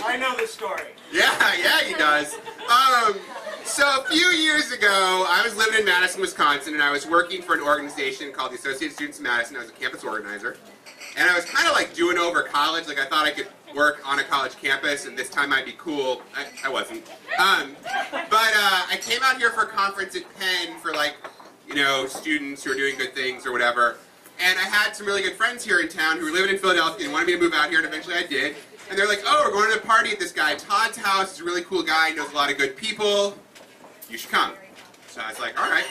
I know this story. Yeah, he does. So a few years ago, I was living in Madison, Wisconsin, and I was working for an organization called the Associated Students of Madison. I was a campus organizer. And I was kind of like doing over college. Like I thought I could work on a college campus, and this time I'd be cool. I wasn't. But I came out here for a conference at Penn for like, students who are doing good things or whatever. And I had some really good friends here in town who were living in Philadelphia and wanted me to move out here, and eventually I did. And they're like, oh, we're going to a party at this guy Todd's house. He's a really cool guy. He knows a lot of good people. You should come. So I was like, all right.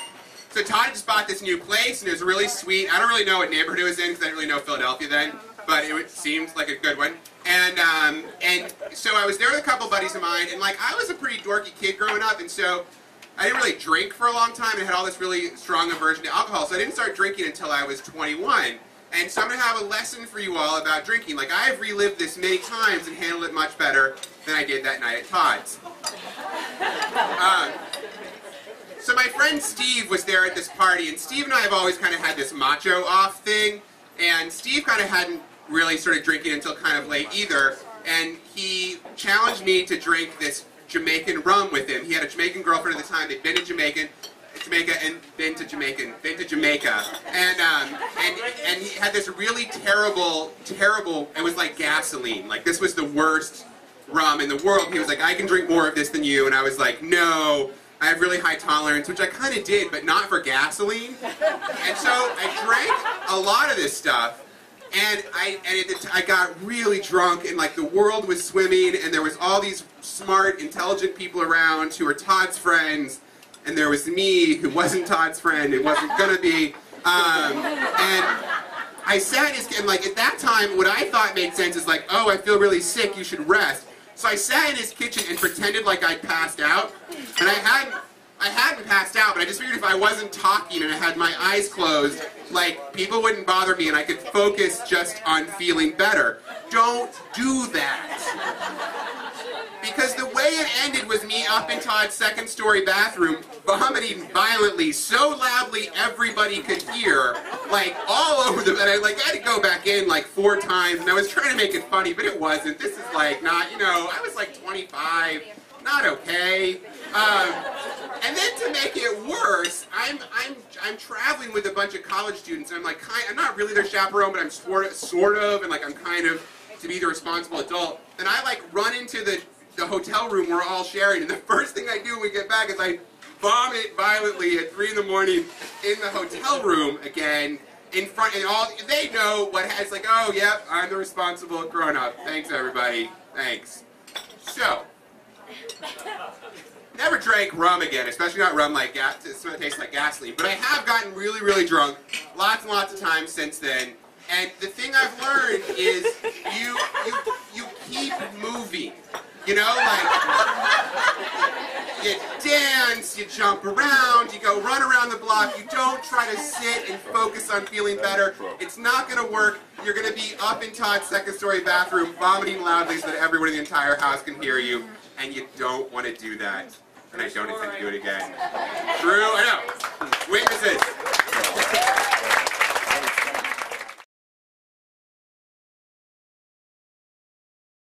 So Todd just bought this new place, and it was really sweet. I don't really know what neighborhood it was in because I didn't really know Philadelphia then, but it seemed like a good one. And so I was there with a couple buddies of mine, and like I was a pretty dorky kid growing up, and so I didn't really drink for a long time, and I had all this really strong aversion to alcohol, so I didn't start drinking until I was 21. And so I'm going to have a lesson for you all about drinking. Like, I have relived this many times and handled it much better than I did that night at Todd's. So my friend Steve was there at this party, and Steve and I have always kind of had this macho-off thing, and Steve kind of hadn't really started drinking until kind of late either, and he challenged me to drink this Jamaican rum with him. He had a Jamaican girlfriend at the time. They'd been to Jamaica and been to Jamaica, and he had this really terrible, it was like gasoline. Like this was the worst rum in the world. He was like, I can drink more of this than you, and I was like, no, I have really high tolerance, which I kind of did, but not for gasoline. And so I drank a lot of this stuff, and I got really drunk, and like the world was swimming, and there was all these smart, intelligent people around who were Todd's friends, and there was me, who wasn't Todd's friend, and wasn't gonna be, and I sat in his, and like at that time, what I thought made sense is like, oh, I feel really sick, you should rest. So I sat in his kitchen and pretended like I'd passed out, and I hadn't passed out, but I just figured if I wasn't talking and I had my eyes closed, like, people wouldn't bother me and I could focus just on feeling better. Don't do that. Because the way it ended was me up in Todd's second-story bathroom, vomiting violently, so loudly everybody could hear, like, all over the bed. I had to go back in, like, 4 times, and I was trying to make it funny, but it wasn't. This is, like, not, I was, like, 25, not okay. And then to make it worse, I'm traveling with a bunch of college students, and I'm not really their chaperone, but I'm sort of, and, like, I'm kind of to be the responsible adult. And I, like, run into the hotel room we're all sharing, and the first thing I do when we get back is I vomit violently at 3 in the morning in the hotel room again, in front, and they know what has, like, oh, yep, I'm the responsible grown-up. Thanks, everybody. Thanks. So, never drank rum again, especially not rum like that tastes like gasoline, but I have gotten really, really drunk lots and lots of times since then, and the thing I've learned is you keep moving. Like, you dance, you jump around, you go run around the block, you don't try to sit and focus on feeling better. It's not going to work. You're going to be up in Todd's second-story bathroom, vomiting loudly so that everyone in the entire house can hear you, and you don't want to do that. And I don't intend to do it again. True? I know. Witnesses.